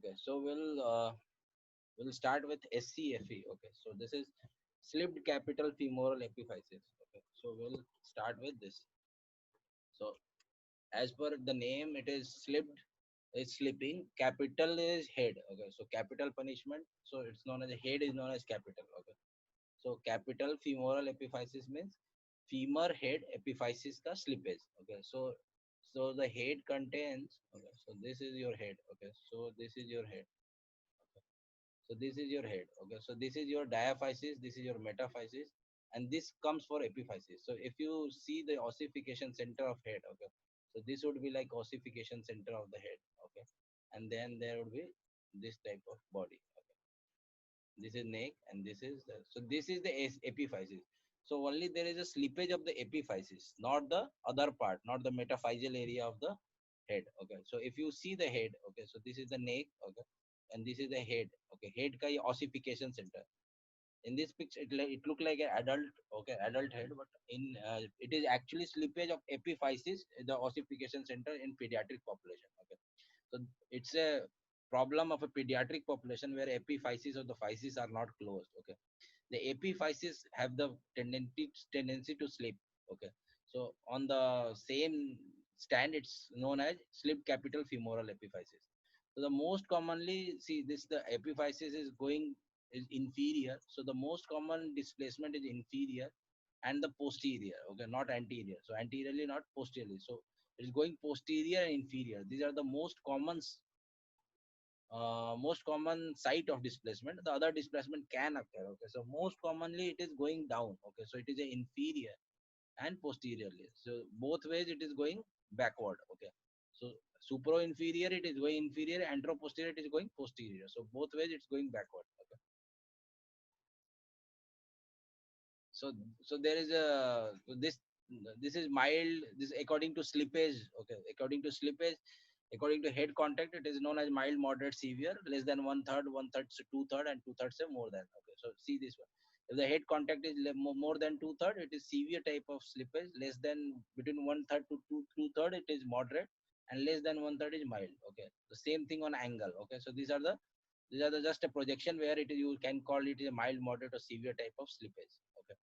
Okay, so we'll start with SCFE. Okay, so this is slipped capital femoral epiphysis. Okay, so we'll start with this. So as per the name, it is slipped, is slipping. Capital is head. Okay, so capital punishment. So it's known as head is known as capital. Okay, so capital femoral epiphysis means femur head epiphysis ka slippage. Okay, so the head contains. Okay, so this is your head. Okay, so this is your head. Okay. So this is your head. Okay, so this is your diaphysis, this is your metaphysis, and this comes for epiphysis. So if you see the ossification center of head, okay, so this would be like ossification center of the head. Okay, and then there would be this type of body. Okay, this is neck, and this is so this is the epiphysis. So only there is a slippage of the epiphysis, not the other part, not the metaphyseal area of the head. Okay, so if you see the head, okay, so this is the neck. Okay, and this is the head. Okay, head ka ye ossification center. In this picture it look like an adult. Okay, adult head, but in it is actually slippage of epiphysis, the ossification center in pediatric population. Okay, so it's a problem of a pediatric population where epiphysis or the physis are not closed. Okay, the epiphysis have the tendency to slip. Okay, so on the same stand, it's known as slip capital femoral epiphysis. So the most commonly see this, the epiphysis is going is inferior. So the most common displacement is inferior and the posterior. Okay, not anterior. So anteriorly, not posteriorly. So it's going posterior and inferior. These are the most common site of displacement. The other displacement can occur. Okay, so most commonly it is going down. Okay, so it is a inferior and posteriorly. So both ways it is going backward. Okay, so supro inferior it is going inferior, antero posterior it is going posterior. So both ways it's going backward. Okay, so so there is a so this is mild. This according to slippage. Okay, according to slippage, according to head contact, it is known as mild, moderate, severe. Less than one third, one third, two third, and two thirds more than. Okay, so see this one. If the head contact is more than two third, it is severe type of slippage. Less than between one third to two third, it is moderate, and less than one third is mild. Okay, the same thing on angle. Okay, so these are the just a projection where it is, you can call it a mild, moderate, or severe type of slippage. Okay,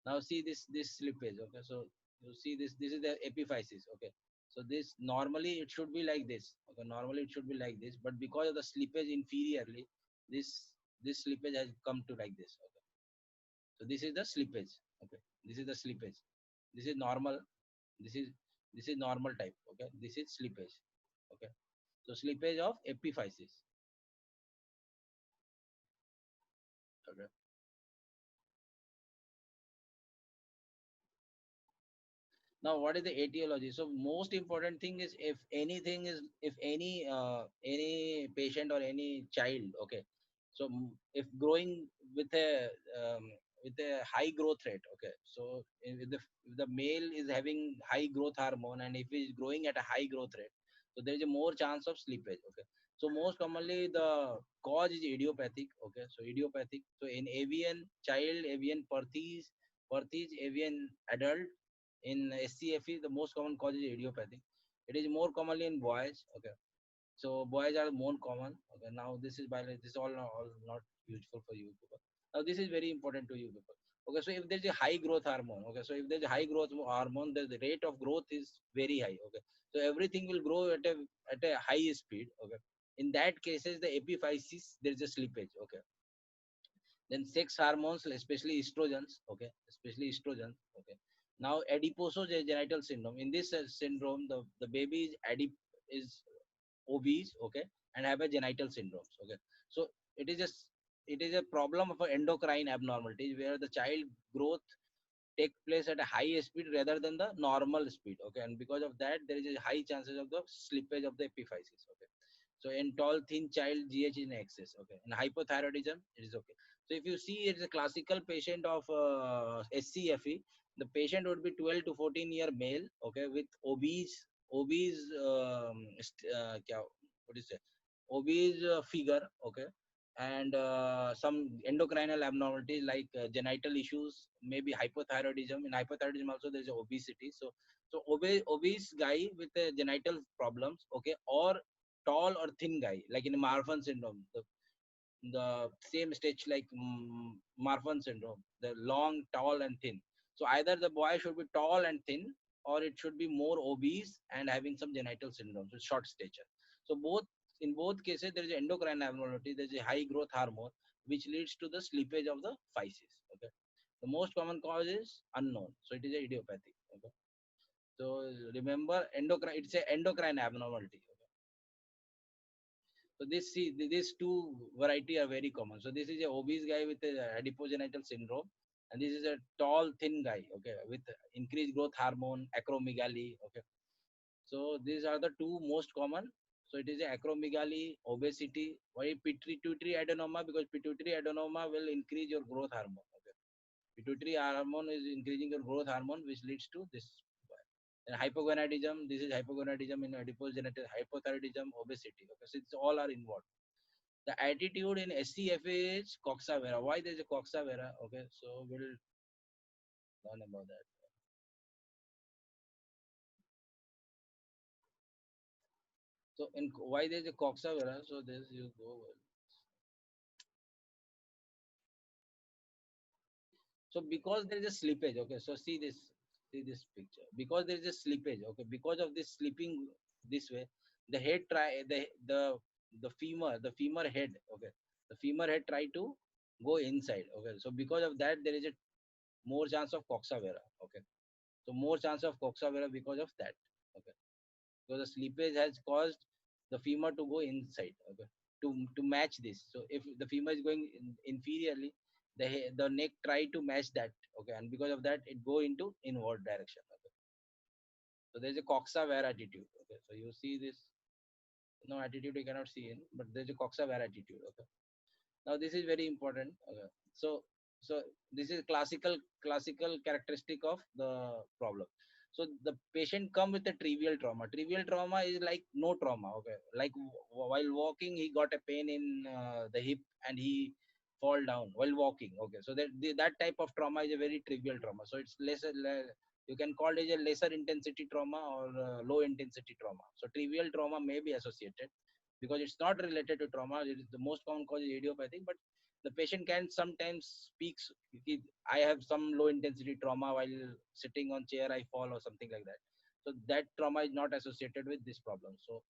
now see this slippage. Okay, so you see this is the epiphysis. Okay, so this normally it should be like this. Okay, normally it should be like this, but because of the slippage inferiorly, this this slippage has come to like this. Okay, so this is the slippage. Okay, this is the slippage. This is normal. This is this is normal type. Okay, this is slippage. Okay, so slippage of epiphysis. Okay, now what is the etiology? So most important thing is, if anything is, if any patient or any child. Okay, so if growing with a um, with a high growth rate. Okay, so if the male is having high growth hormone, and if he is growing at a high growth rate, so there is a more chance of slippage. Okay, so most commonly the cause is idiopathic. Okay, so idiopathic. So in avian child, avian perthes, avian adult. In SCFE, the most common cause is idiopathic. It is more commonly in boys. Okay, so boys are more common. Okay, now this is biology. This is all not useful for you people. Now this is very important to you people. Okay, so if there is a high growth hormone. Okay, so if there is a high growth hormone, the rate of growth is very high. Okay, so everything will grow at a high speed. Okay, in that cases the epiphysis there is a slippage. Okay, then sex hormones, especially estrogens. Okay, especially estrogens. Okay, now adiposogenital syndrome. In this syndrome, the baby is obese. Okay, and have a genital syndromes. Okay, so it is just it is a problem of endocrine abnormalities where the child growth take place at a high speed rather than the normal speed. Okay, and because of that there is a high chances of the slippage of the epiphysis. Okay, so in tall thin child, GH is in excess. Okay, in hypothyroidism it is okay. So if you see, it's a classical patient of SCFE. The patient would be 12 to 14-year male. Okay, with obese what is it, obese figure. Okay, and some endocrinal abnormalities like genital issues, maybe hypothyroidism. In hypothyroidism also there is obesity. So obese guy with genital problems. Okay, or tall or thin guy, like in Marfan syndrome, the same stage like Marfan syndrome, the long, tall, and thin. So either the boy should be tall and thin, or it should be more obese and having some genital syndrome, so short stature. So in both cases, there is endocrine abnormality. There is a high growth hormone which leads to the slippage of the feces. Okay, the most common cause is unknown, so it is a idiopathic. Okay, so remember endocrine. It's a endocrine abnormality. Okay? So these two variety are very common. So this is a obese guy with a adipogenital syndrome, and this is a tall, thin guy, okay, with increased growth hormone, acromegaly. Okay, so these are the two most common. So it is a acromegaly, obesity. Why pituitary adenoma? Because pituitary adenoma will increase your growth hormone. Okay, pituitary hormone is increasing your growth hormone, which leads to this. And hypogonadism. This is hypogonadism in adipogenital hypothyroidism, obesity. Okay, so it's all are involved. The attitude in SCFA is coxa vara. Why there is a coxa vara? Okay, so we'll learn about that. So in why there is a coxa vara? So this you go. So because there is a slippage. Okay, so see this picture. Because there is a slippage. Okay, because of this slipping this way, the head try the femur head. Okay, the femur head try to go inside. Okay, so because of that there is a more chance of coxa vara. Okay, so more chance of coxa vara because of that. Okay, so the slippage has caused the femur to go inside. Okay, to match this. So if the femur is going inferiorly, the neck try to match that. Okay, and because of that it go into inward direction. Okay, so there's a coxa vara attitude. Okay, so you see this, no attitude you cannot see in, but there's a coxa vara attitude. Okay, now this is very important. Okay, so so this is classical characteristic of the problem. So the patient come with a trivial trauma is like no trauma. Okay, like while walking he got a pain in the hip and he fall down while walking. Okay, so that type of trauma is a very trivial trauma, so it's you can call it a lesser intensity trauma or low intensity trauma. So trivial trauma may be associated because it's not related to trauma. It is the most common cause is idiopathic, but the patient can sometimes speaks. I have some low intensity trauma while sitting on chair, I fall or something like that. So that trauma is not associated with this problem. So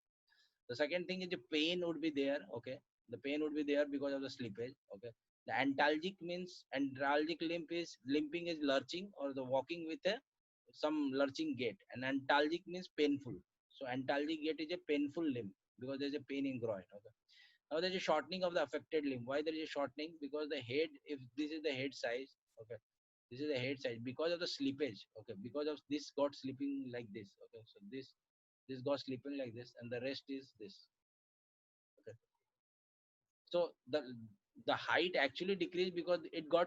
the second thing is the pain would be there. Okay, the pain would be there because of the slippage. Okay, the antalgic means antalgic limping is lurching or the walking with a some lurching gait, and antalgic means painful. So antalgic gait is a painful limb because there's a pain in groin. Okay, now there's a shortening of the affected limb. Why there is a shortening? Because the head, if this is the head size. Okay, this is the head size because of the slippage. Okay, because of this got slipping like this. Okay, so this got slipping like this, and the rest is this. Okay, so the height actually decreased because it got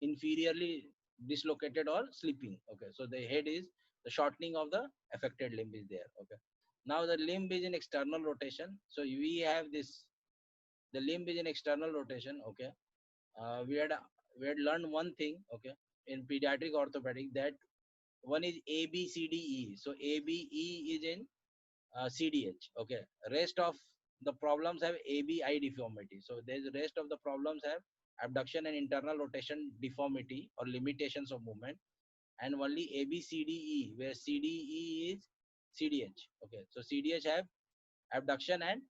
inferiorly dislocated or slipping. Okay, so the head is the shortening of the affected limb is there. Okay, now the limb is in external rotation. So we have this, the limb is in external rotation. Okay, we had learned one thing. Okay, in pediatric orthopedic, that one is ABCDE. So ABE is in CDH. Okay, rest of the problems have ABI deformity. So there's rest of the problems have abduction and internal rotation deformity or limitations of movement, and only ABCDE, where CDE is CDH. Okay, so CDH have abduction and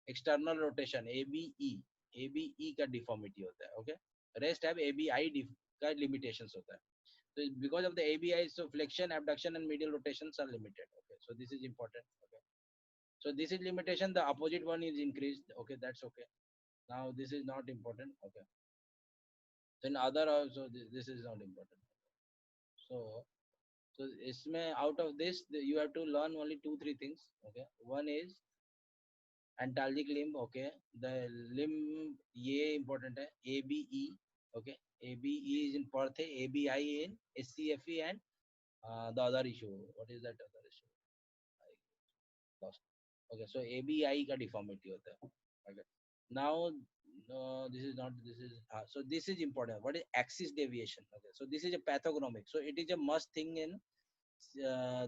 external rotation. ABE का deformity होता है. Okay, rest have ABI का limitations होता है. So because of the ABI, so flexion, abduction, and medial rotations are limited. Okay, so this is important. Okay, so this is limitation. The opposite one is increased. Okay, that's okay. Now this is not important. Okay, then other also this is not important. So इसमें out of this you have to learn only 2-3 things. Okay, one is antalgic limb. Okay, the limb ये important है. ABE. Okay, ABE is in Perth, ABI in SCFE, and the other issue. What is that other issue? I lost. Okay, so ABI का deformity होता है. Okay, now this is not, this is so this is important. What is axis deviation? Okay, so this is a pathognomic. So it is a must thing in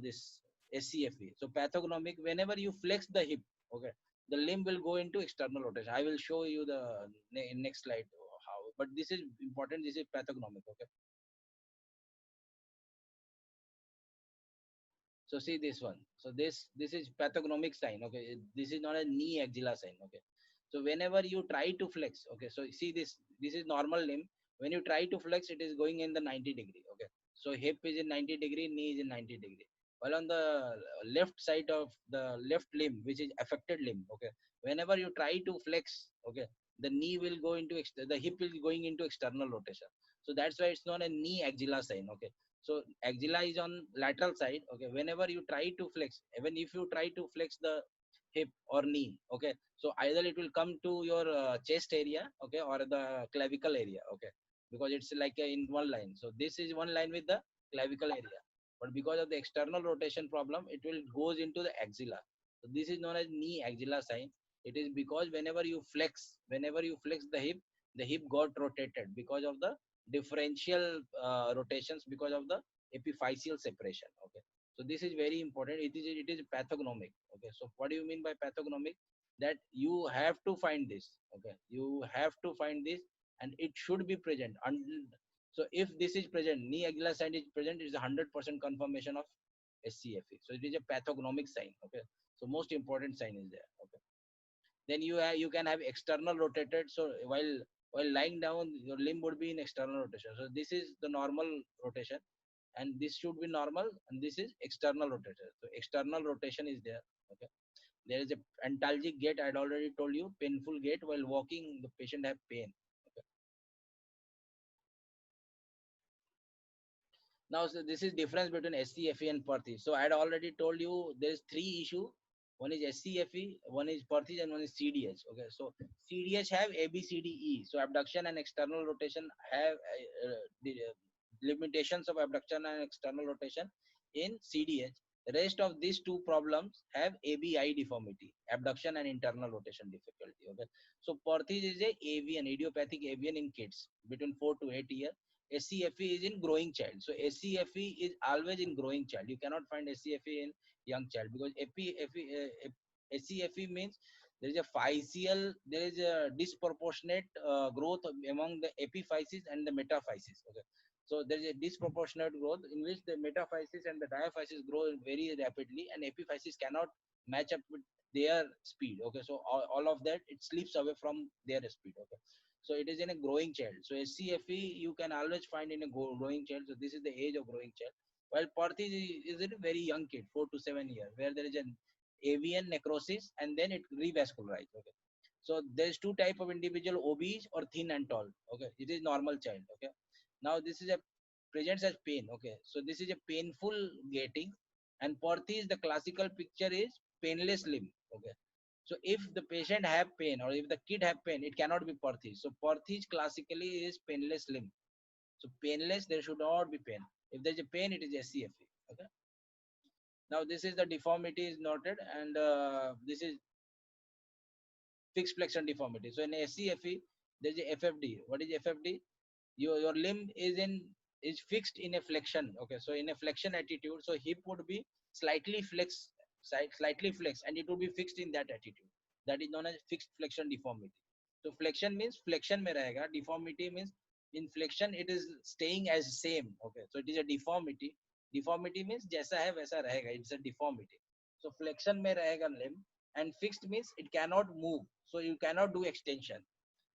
this SCFE. So pathognomic, whenever you flex the hip. Okay, the limb will go into external rotation. I will show you the next slide how, but this is important. This is pathognomic. Okay. So see this one. So this is pathognomic sign. Okay, this is not a knee axilla sign. Okay, so whenever you try to flex, okay, so see this. This is normal limb. When you try to flex, it is going in the 90-degree. Okay, so hip is in 90-degree, knee is in 90-degree. While on the left side of the left limb, which is affected limb, okay, whenever you try to flex, okay, the knee will go into the hip is going into external rotation. So that's why it's not a knee axilla sign. Okay, so axilla is on lateral side. Okay, whenever you try to flex, even if you try to flex the hip or knee, okay, so either it will come to your chest area, okay, or the clavicle area. Okay, because it's like in one line. So this is one line with the clavicle area, but because of the external rotation problem, it will goes into the axilla. So this is known as knee axilla sign. It is because whenever you flex the hip got rotated because of the differential rotations, because of the epiphyseal separation. Okay, so this is very important. It is pathognomic. Okay, so what do you mean by pathognomic? That you have to find this. Okay, you have to find this, and it should be present. So if this is present, knee axilla sign is present, it is 100% confirmation of SCFE. So it is a pathognomic sign. Okay, so most important sign is there. Okay, then you can have external rotated. So while lying down, your limb would be in external rotation. So this is the normal rotation, and this should be normal, and this is external rotation. So external rotation is there. Okay, there is a antalgic gait. I had already told you, painful gait while walking, the patient have pain. Okay. Now, so this is difference between SCFE and Perthes. So I had already told you there is three issue. One is SCFE, one is Perthes, and one is CDH. Okay, so CDH have ABCDE. So abduction and external rotation have the limitations of abduction and external rotation in CDH. The rest of these two problems have ABI deformity, abduction and internal rotation difficulty. Okay, so Perthes is a avian, idiopathic avian in kids between 4 to 8 years. SCFE is in growing child. So SCFE is always in growing child. You cannot find SCFE in young child, because SCFE means there is a physeal, there is a disproportionate growth among the epiphysis and the metaphysis. Okay, so there is a disproportionate growth in which the metaphysis and the diaphysis grow very rapidly, and epiphysis cannot match up with their speed. Okay, so all of that, it slips away from their speed. Okay, so it is in a growing child. So SCFE you can always find in a growing child. So this is the age of growing child. While Perthes is a very young kid, 4 to 7 years, where there is an avian necrosis and then it revascularized. Okay. So there's two type of individual: obese or thin and tall. Okay, it is normal child. Okay. Now this is a presents as pain. Okay, so this is a painful gating, and Perthes, the classical picture is painless limb. Okay, so if the patient have pain or if the kid have pain, it cannot be Perthes. So Perthes classically is painless limb. So painless, there should not be pain. If there is a pain, it is SCFE. Okay. Now this is the deformity is noted, and this is fixed flexion deformity. So in SCFE, there is a FFD. What is FFD? Your limb is fixed in a flexion. Okay, so in a flexion attitude, so hip would be slightly flex, slightly flex, and it would be fixed in that attitude. That is known as fixed flexion deformity. So flexion means flexion mein rahega. Deformity means in flexion it is staying as same. Okay, so it is a deformity. Deformity means jaisa hai waisa rahega. It's a deformity. So flexion mein rahega limb, and fixed means it cannot move. So you cannot do extension.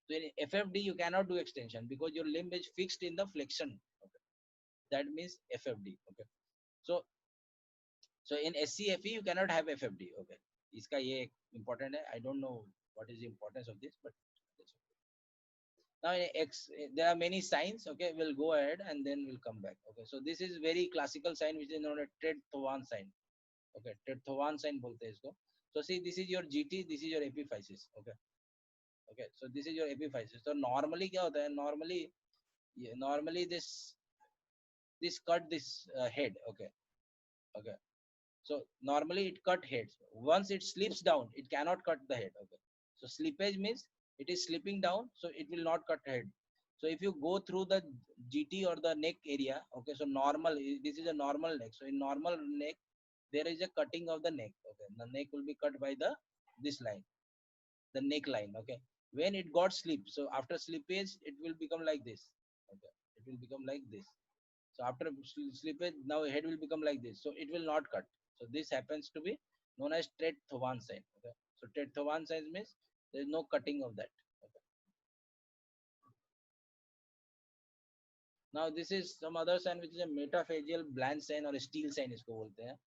So in FFD, you cannot do extension because your limb is fixed in the flexion. Okay. That means FFD. Okay. So in SCFE, you cannot have FFD. Okay. इसका ये important है. I don't know what is the importance of this, but now in X, there are many signs. Okay, we'll go ahead and then we'll come back. Okay, so this is very classical sign which is known as Tredt-Thovan sign. Okay, Tredt-Thovan sign बोलते हैं इसको. So see, this is your GT, this is your epiphysis. Okay, okay. So this is your epiphysis. So normally क्या होता है? Normally this cut this head. Okay, okay. So normally it cut heads. Once it slips down, it cannot cut the head. Okay, so slippage means it is slipping down, so it will not cut head. So if you go through the GT or the neck area, okay, so normal, this is a normal neck. So in normal neck, there is a cutting of the neck. Okay, the neck will be cut by this line. the neckline. Okay, when it got slip, so after slippage, it will become like this. Okay, it will become like this. So after slippage, now head will become like this. So it will not cut. So this happens to be known as Treat-Thovan sign. Okay, so Treat-Thovan sign means there is no cutting of that. Okay. Now this is some other sign which is a metaphaseal blanch sign or a steel sign इसको बोलते हैं.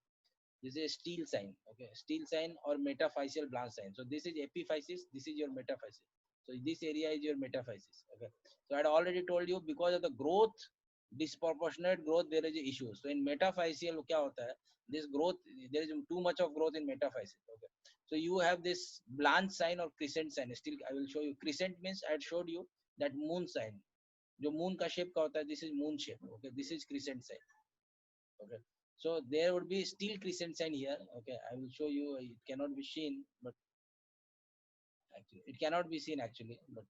This is a steel sign. Okay, steel sign or metaphyseal blanch sign. So this is epiphysis, this is your metaphysis. So this area is your metaphysis. Okay, so I had already told you, because of the growth, disproportionate growth, there is a issue. So in metaphyseal क्या होता है, this growth, there is too much of growth in metaphysis. Okay, so you have this blanch sign or crescent sign. Still I will show you. Crescent means I had showed you that moon sign, जो moon का shape का होता है, this is moon shape. Okay, this is crescent sign. Okay, so there would be steel crescent sign here. Okay, I will show you. It cannot be seen, but actually it cannot be seen actually, but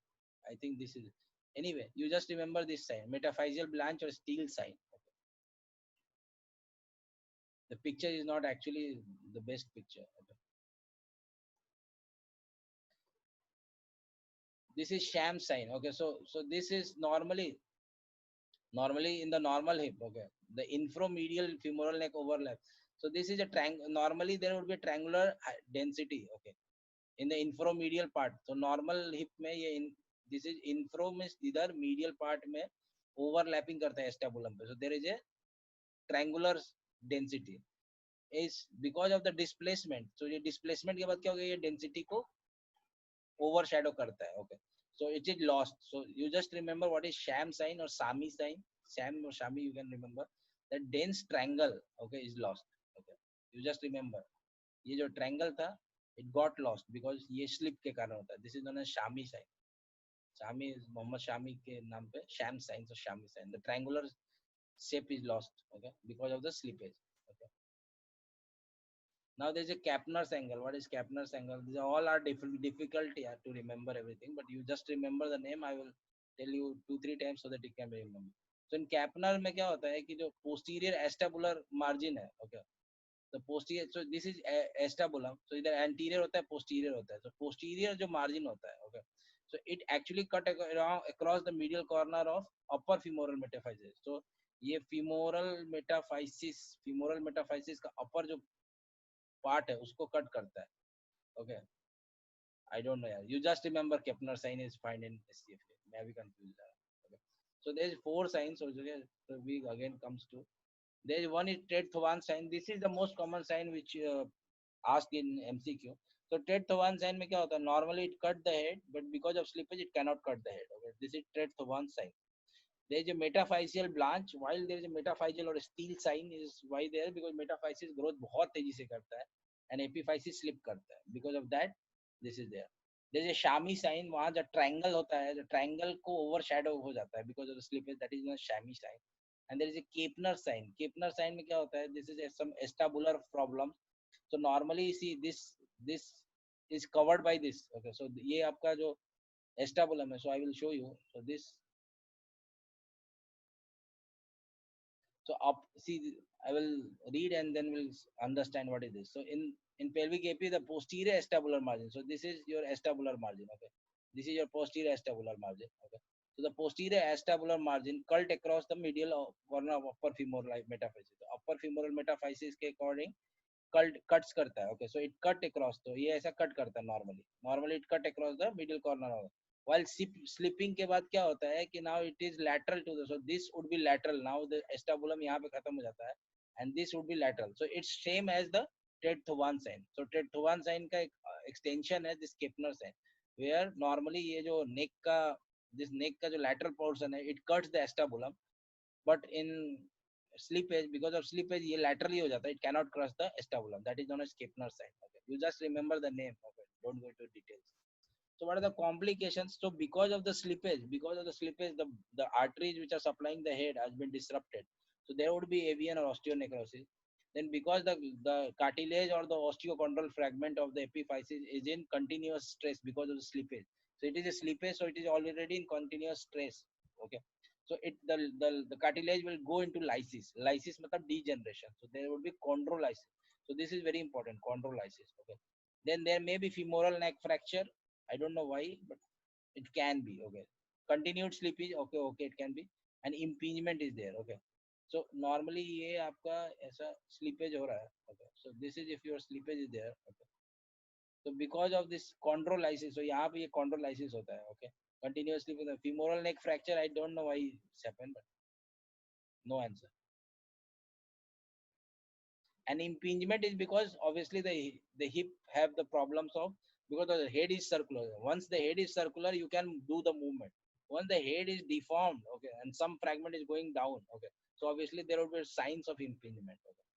I think this is, anyway, you just remember this sign, metaphyseal blanch or steel sign. Okay. The picture is not actually the best picture. Okay. This is sham sign. Okay, so this is normally in the normal hip. Okay, the inframedial femoral neck overlap. So this is a normally there would be a triangular density. Okay, in the inframedial part. So normal hip में ये this is infro means इधर medial part में overlapping करता है estabulum पे. So there is a triangular density is because of the displacement. So ये displacement के बाद क्या होगा, ये density को overshadow करता है. Okay, so it is lost. So you just remember what is sham sign or Sami sign. Sham or Shami, you can remember that dense triangle. Okay, is lost. Okay, you just remember ये जो triangle था, it got lost because ये slip के कारण होता है. This is known as Shami sign. Shami is Mohammad Shami के नाम पे sham sign or Shami sign. The triangular shape is lost. Okay, because of the slippage. Okay. Now there is a Kapner's angle. What is Kapner's angle? These all are difficult here to remember everything, but you just remember the name. I will tell you 2-3 times so that you can remember. So in Kapner में क्या होता है कि जो posterior acetabular margin है, okay, the posterior, so this is acetabulum. So either anterior होता है, posterior होता है. So posterior जो margin होता है, okay, so it actually cut across the medial corner of upper femoral metaphysis. So ये femoral metaphysis का upper जो part है उसको cut करता है. Okay, I don't know यार. You just remember Kepner sign is found in SCFA. मैं अभी confused है. Okay, so there is 4 signs. So we again comes to, there is one is Treat-Thovan sign. This is the most common sign which asked in MCQ. So Treat-Thovan sign में क्या होता है? Normally it cut the head, but because of slippage it cannot cut the head. Okay, this is Treat-Thovan sign. There is a metaphyseal blanch. While there is a metaphyseal or a steel sign is why there, because metaphysis growth बहुत तेजी से करता है and epiphysis slip करता है. Because of that, this is there. There is a Shami sign. वहाँ जब triangle होता है, जो triangle को overshadow हो जाता है because of the slippage. That is a Shami sign. And there is a Kapner sign. Kapner sign में क्या होता है? This is some acetabular problem. So normally see this is covered by this. Okay, so ये आपका जो acetabular है. So I will show you. So this, so up, see, I will read and then we'll understand what is this. So in pelvic AP, the posterior acetabular margin. So this is your acetabular margin. Okay, this is your posterior acetabular margin. Okay, so the posterior acetabular margin cut across the medial corner of upper femoral metaphysis. So upper femoral metaphysis के according cuts करता है. Okay, so it cut across. तो ये ऐसा cut करता है normally it cut across the medial corner of, while slipping के बाद क्या होता है कि now it is lateral to the, so this would be lateral. Now the acetabular यहाँ पे खत्म हो जाता है and this would be lateral. So it's same as the Treat-Thovan sign. So Treat-Thovan sign का extension है this Kapner sign, where normally ये जो neck का, this neck का जो lateral portion है, it cuts the acetabular, but in slippage, because of slippage ये laterally हो जाता है, it cannot cross the acetabular. That is known as Kapner sign. Okay, you just remember the name. Okay, don't go into details. So what are the complications? So because of the slippage, the arteries which are supplying the head has been disrupted. So there would be avian or osteonecrosis. Then because the cartilage or the osteochondral fragment of the epiphysis is in continuous stress because of the slippage. So it is a slippage, so it is already in continuous stress. Okay. So the cartilage will go into lysis. Lysis means degeneration. So there would be chondrolysis. So this is very important, chondrolysis. Okay. Then there may be femoral neck fracture I don't know why, but it can be. Okay, continued sleep is okay, okay, it can be, and impingement is there. Okay, so normally ये आपका ऐसा slippage हो रहा है. Okay, so this is if your slippage is there. Okay, so because of this chondrolysis, so यहाँ पे ये chondrolysis होता है. Okay, continuously with the femoral neck fracture, I don't know why it's happened, but no answer. And impingement is because obviously the hip have the problems of, because the head is circular. Once the head is circular, you can do the movement. Once the head is deformed, okay, and some fragment is going down, okay, so obviously there will be signs of impingement. Okay,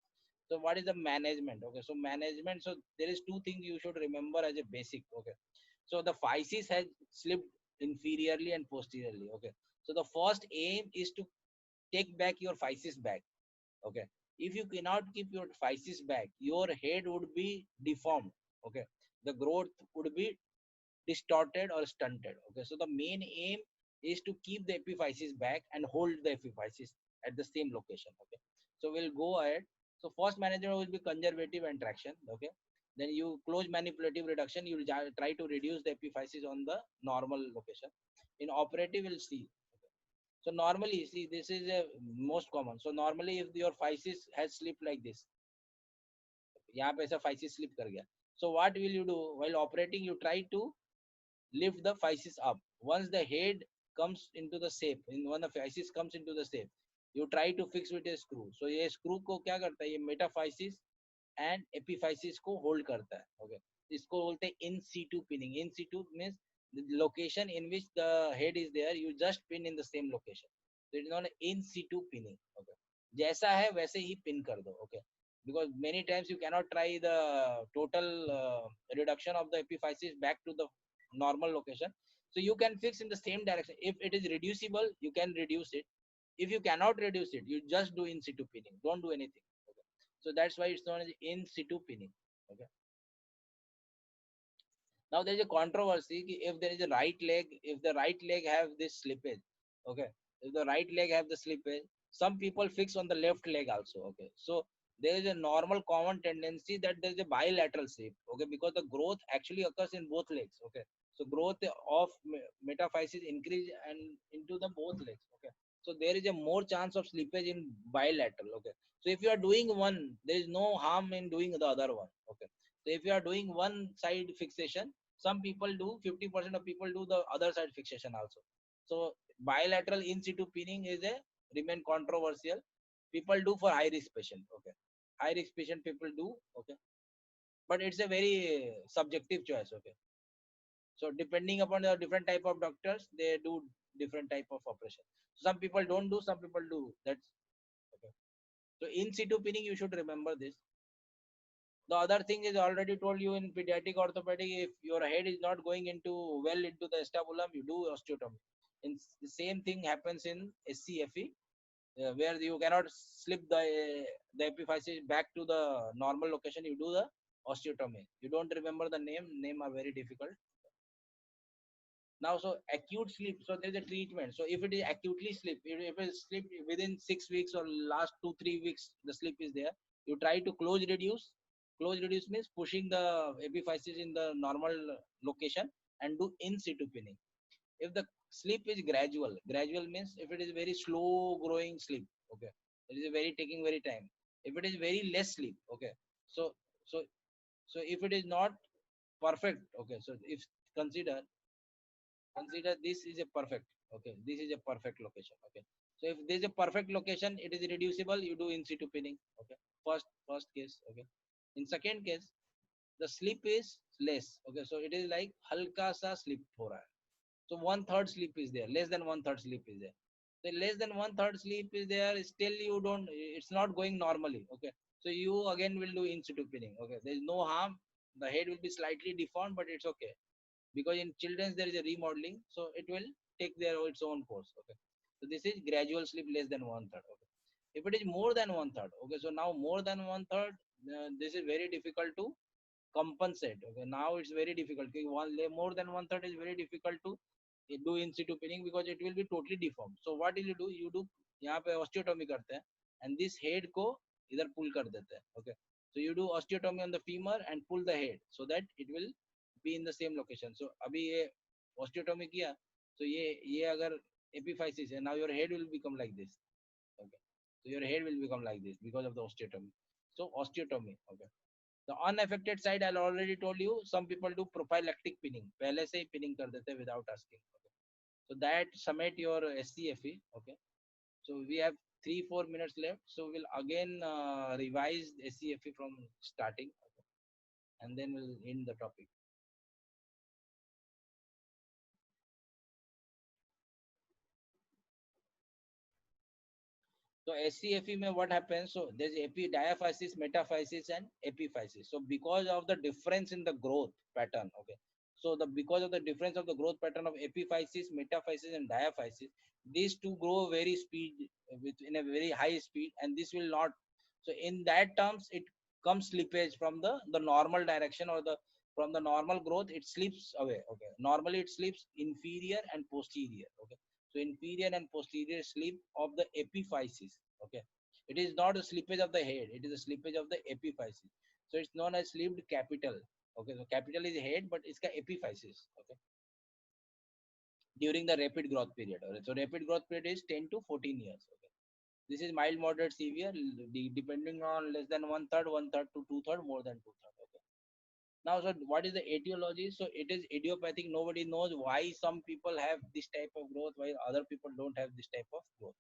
so what is the management? Okay, so management, so there is two things you should remember as a basic. Okay, so the physis has slipped inferiorly and posteriorly. Okay, so the first aim is to take back your physis back. Okay, if you cannot keep your physis back, your head would be deformed. Okay, the growth would be distorted or stunted. Okay, so the main aim is to keep the epiphysis back and hold the epiphysis at the same location. Okay, so we'll go ahead. So first management will be conservative and traction. Okay, then you close manipulative reduction, you will try to reduce the epiphysis on the normal location. In operative, we'll see. So normally, see, this is a most common. So normally, if your physis has slipped like this, यहाँ पे ऐसा physis slip कर गया. So what will you do while operating? You try to lift the physis up. Once the head comes into the shape, when the physis comes into the shape, you try to fix with a screw. So ये screw को क्या करता है? ये metaphysis and epiphysis को hold करता है. Okay. इसको बोलते हैं in situ pinning. In situ means the location in which the head is there, you just pin in the same location. So it is not an in situ pinning. Okay. जैसा है वैसे ही pin कर दो. Okay. Because many times you cannot try the total reduction of the epiphysis back to the normal location. So you can fix in the same direction. If it is reducible, you can reduce it. If you cannot reduce it, you just do in situ pinning. Don't do anything. Okay. So that's why it's known as in situ pinning. Okay. Now there is a controversy if there is a right leg, if the right leg have this slippage. Okay, if the right leg have the slippage, some people fix on the left leg also. Okay, so there is a normal common tendency that there is a bilateral slip. Okay, because the growth actually occurs in both legs. Okay, so growth of metaphysis increase and into the both legs. Okay, so there is a more chance of slippage in bilateral. Okay, so if you are doing one, there is no harm in doing the other one. Okay, so if you are doing one side fixation, some people do, 50% of people do the other side fixation also. So bilateral in situ pinning is a remain controversial. People do for high risk patient. Okay, high risk patient people do. Okay, but it's a very subjective choice. Okay, so depending upon the different type of doctors, they do different type of operation. Some people don't do, some people do. That's okay. So in situ pinning, you should remember this. The other thing is already told you in pediatric orthopedic, if your head is not going into well into the acetabulum, you do osteotomy. And the same thing happens in SCFE, where you cannot slip the epiphysis back to the normal location. You do the osteotomy. You don't remember the name are very difficult. Now, so acute sleep, so there's a treatment. So if it is acutely sleep, if it is sleep within 6 weeks or last 2-3 weeks, the sleep is there, you try to close reduce. Close reduce means pushing the epiphysis in the normal location and do in situ pinning. If the sleep is gradual means if it is very slow growing sleep, okay, it is very taking very time. If it is very less sleep, okay, so so so if it is not perfect, okay, so if consider this is a perfect. Okay, this is a perfect location. Okay, so if this is a perfect location, it is reducible, you do in situ pinning. Okay, first case. Okay, in second case, the sleep is less. Okay, so it is like halka sa sleep ho raha hai. So one third sleep is there, less than one third sleep is there. So less than one third sleep is there, still you don't, it's not going normally. Okay, so you again will do in situ pinning. Okay, there is no harm. The head will be slightly deformed, but it's okay, because in children there is a remodeling, so it will take their its own course. Okay, so this is gradual sleep less than one third. Okay, if it is more than one third, okay, so now more than one third, this is very difficult to compensate. Okay, now it's very difficult. Okay, more than one third is very difficult to do in situ pinning because it will be totally deformed. So what will you do यहाँ पे osteotomy करते हैं and this head को इधर pull कर देते हैं. Okay, so you do osteotomy on the femur and pull the head so that it will be in the same location. So अभी ये osteotomy किया, so ये अगर epiphysis है, now your head will become like this. Okay, so your head will become like this because of the osteotomy. So osteotomy. Okay. The unaffected side, I already told you, some people do prophylactic pinning. पहले से ही pinning कर देते हैं without asking. Okay. So that summate your SCFE. Okay. So we have 3-4 minutes left. So we'll again revise SCFE from starting, okay, and then we'll end the topic. So SCFE में what happens? So there's diaphysis, metaphysis, and epiphysis. So because of the difference in the growth pattern, okay. So because of the difference of the growth pattern of epiphysis, metaphysis, and diaphysis, these two grow very speed in a very high speed, and this will not. So in that terms, it comes slippage from the normal direction, or the from the normal growth, it slips away. Okay, normally it slips inferior and posterior. Okay. So inferior and posterior slip of the epiphysis. Okay, it is not a slippage of the head; it is a slippage of the epiphysis. So it's known as slipped capital. Okay, so capital is head, but it's epiphysis. Okay, during the rapid growth period. Okay? So rapid growth period is 10 to 14 years. Okay, this is mild, moderate, severe, depending on less than one third to two third, more than two third. Okay. Now, so what is the etiology? So it is idiopathic. Nobody knows why some people have this type of growth, while other people don't have this type of growth.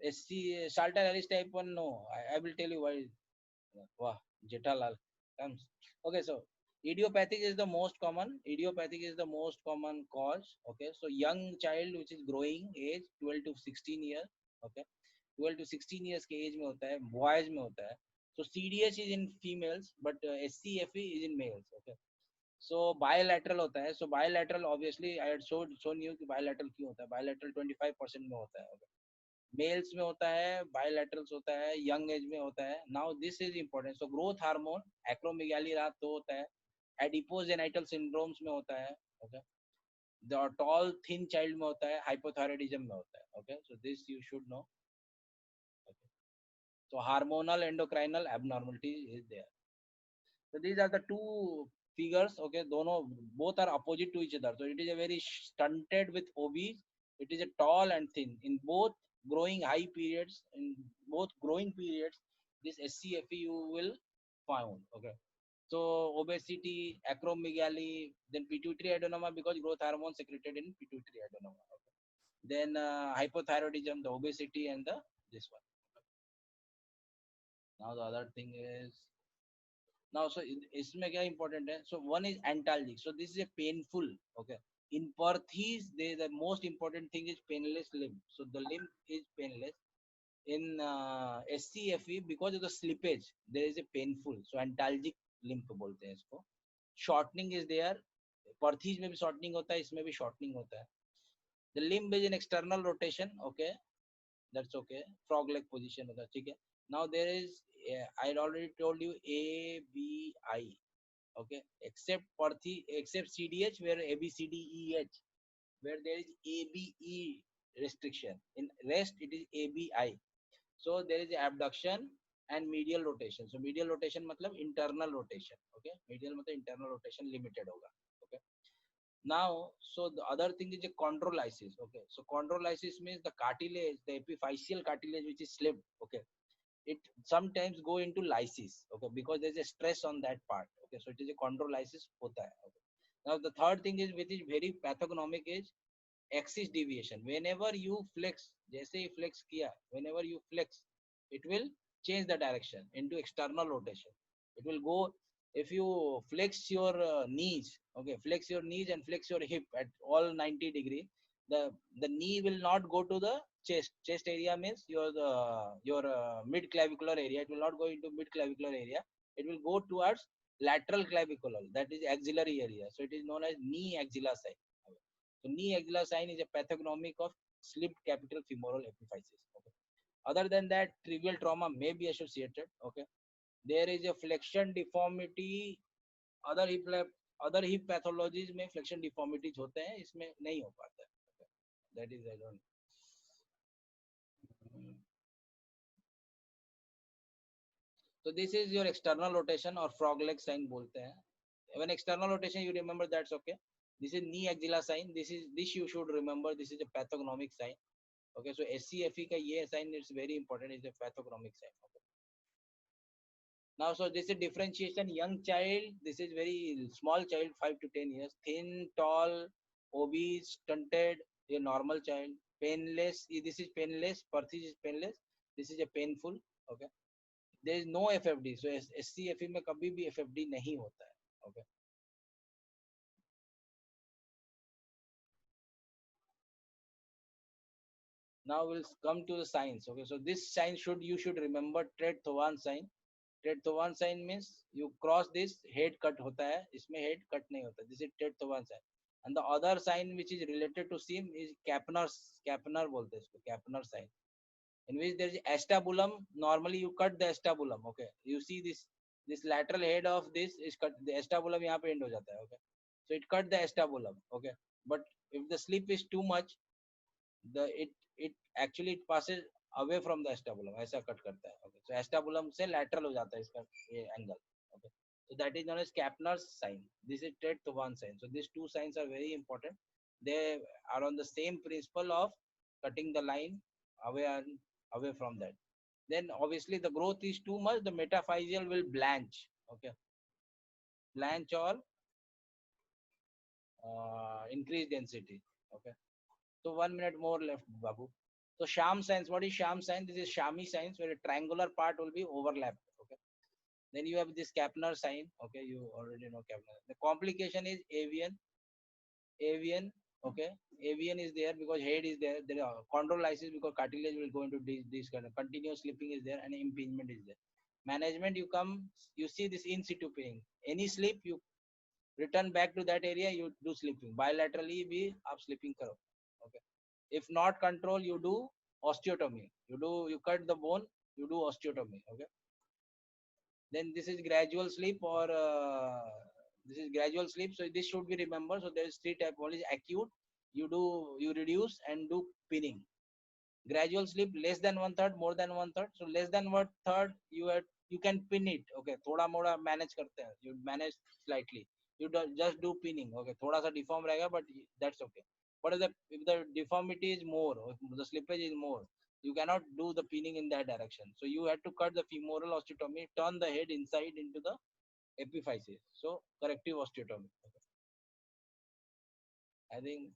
SC Salter Harris type 1, no. I will tell you why. Wow, Jetalal comes. Okay, so idiopathic is the most common. Idiopathic is the most common cause. Okay, so young child which is growing age 12 to 16 years. Okay, 12 to 16 years के age में होता है, boys में होता है. So CDH is in females, but SCFE is in males. Okay. So bilateral होता है. So bilateral obviously I had shown you कि bilateral क्यों होता है. Bilateral 25% में होता है. Okay. मेल्स में होता है, बायलैटरल्स होता है, यंग एज में होता है. Now this is important. So growth hormone acromegaly रात तो होता है, एडिपोजेनाइटल सिंड्रोम्स में होता है. Okay, the tall thin child में होता है, हाइपोथायराइडिज्म में होता है. Okay, so this you should know. So hormonal endocrine abnormality is there. So these are the two figures. Okay, dono both are opposite to each other. So it is a very stunted with obese. It is a tall and thin. In both growing high periods, in both growing periods, this SCFE you will found. Okay. So obesity, acromegaly, then pituitary adenoma because growth hormone secreted in pituitary adenoma. Okay. Then hypothyroidism, the obesity, and the this one. Now the other thing is now, so इसमें क्या important है? So one is antalgic. So this is a painful. Okay. In Perthes, the most important thing is painless limb. So the limb is painless. In SCFE, because of the slippage, there is a painful. So antalgic limb बोलते हैं इसको. Shortening is there. Perthes में भी shortening होता है, इसमें भी shortening होता है. The limb is in external rotation. Okay, that's okay. Frog leg position होता है, ठीक है. Now there is, I already told you ABI. Okay, except except CDH where ABCDEH, where there is ABE restriction. In rest it is ABI. So there is abduction and medial rotation. So medial rotation matlab internal rotation. Okay, medial matlab internal rotation limited hoga. Okay. Now, so the other thing is a chondrolysis. Okay, so chondrolysis means the cartilage, the epiphyseal cartilage which is slipped. Okay, it sometimes go into lysis. Okay, because there's a stress on that part. Okay, so it is a chondrolysis hota hai. Okay. Now the third thing is which is very pathognomic is axis deviation. Whenever you flex, जैसे ही flex किया, whenever you flex, it will change the direction into external rotation. It will go, if you flex your knees, okay, flex your knees and flex your hip at all 90-degree, the knee will not go to the chest. Chest area means your mid clavicular area. It will not go into mid clavicular area. It will go towards lateral clavicular, that is axillary area. So it is known as knee axilla sign. So knee axilla sign is a pathognomic of slipped capital femoral epiphysis. Okay. Other than that, trivial trauma may be associated. Okay. There is a flexion deformity. Other hip pathologies में flexion deformities होते हैं, इसमें नहीं हो पाता है. Okay. That is, I don't. So this is your external rotation or frog leg sign बोलते हैं. When external rotation you remember, that's okay. This is knee axilla sign. This you should remember. This is a pathognomic sign. Okay, so SCFE का ये sign is very important. It's a pathognomic sign. Okay. Now, so this is differentiation. Young child, this is very small child, 5 to 10 years, thin, tall, obese, stunted, a normal child, painless. This is painless. Perthes is painless. This is a painful. Okay. There is no FFD. So SCFE में कभी भी FFD नहीं होता है. Okay. Now we'll come to the signs. Okay. So this sign you should remember Treat-Thovan sign. Treat-Thovan sign means you cross this, head cut होता है, इसमें head cut नहीं होता. This is Treat-Thovan sign. And the other sign which is related to sim is Kapner बोलते हैं इसको, Kapner sign. In which there is acetabulum. Normally you cut the acetabulum. Okay. You see this lateral head of this is cut. The acetabulum यहाँ पे end हो जाता है. Okay. So it cut the acetabulum. Okay. But if the slip is too much, it actually it passes away from the acetabulum. ऐसा cut करता है. Okay. So acetabulum से lateral हो जाता है इसका ये angle. Okay. So that is known as Kapner's sign. This is Treat-Thovan sign. So these two signs are very important. They are on the same principle of cutting the line away from that. Then obviously the growth is too much, the metaphyseal will blanch. Okay. Blanch or increase density. Okay. So 1 minute more left, Babu. So sham signs. What is sham sign? This is shami signs where a triangular part will be overlapped. Okay. Then you have this Kapner sign. Okay, you already know Kapner. The complication is avian. Okay, avian is there because head is there. There are chondrolysis because cartilage will go into this kind of continuous slipping is there and impingement is there. Management, you see this in situ pain. Any slip, you return back to that area, you do slipping. Bilaterally भी आप slipping करो. Okay. If not control, you do osteotomy. You cut the bone, you do osteotomy. Okay. Then this is gradual sleep or this is gradual sleep. So this should be remembered. So there is three types. One is acute. You reduce and do pinning. Gradual sleep less than 1/3, more than 1/3. So less than 1/3 you can pin it. Okay, थोड़ा मोड़ा manage करते हैं. You manage slightly. Just do pinning. Okay, थोड़ा सा deform रहेगा but that's okay. But if the deformity is more, the slippage is more, you cannot do the pinning in that direction. So you have to cut the femoral osteotomy, turn the head inside into the epiphysis. So corrective osteotomy. Okay. I think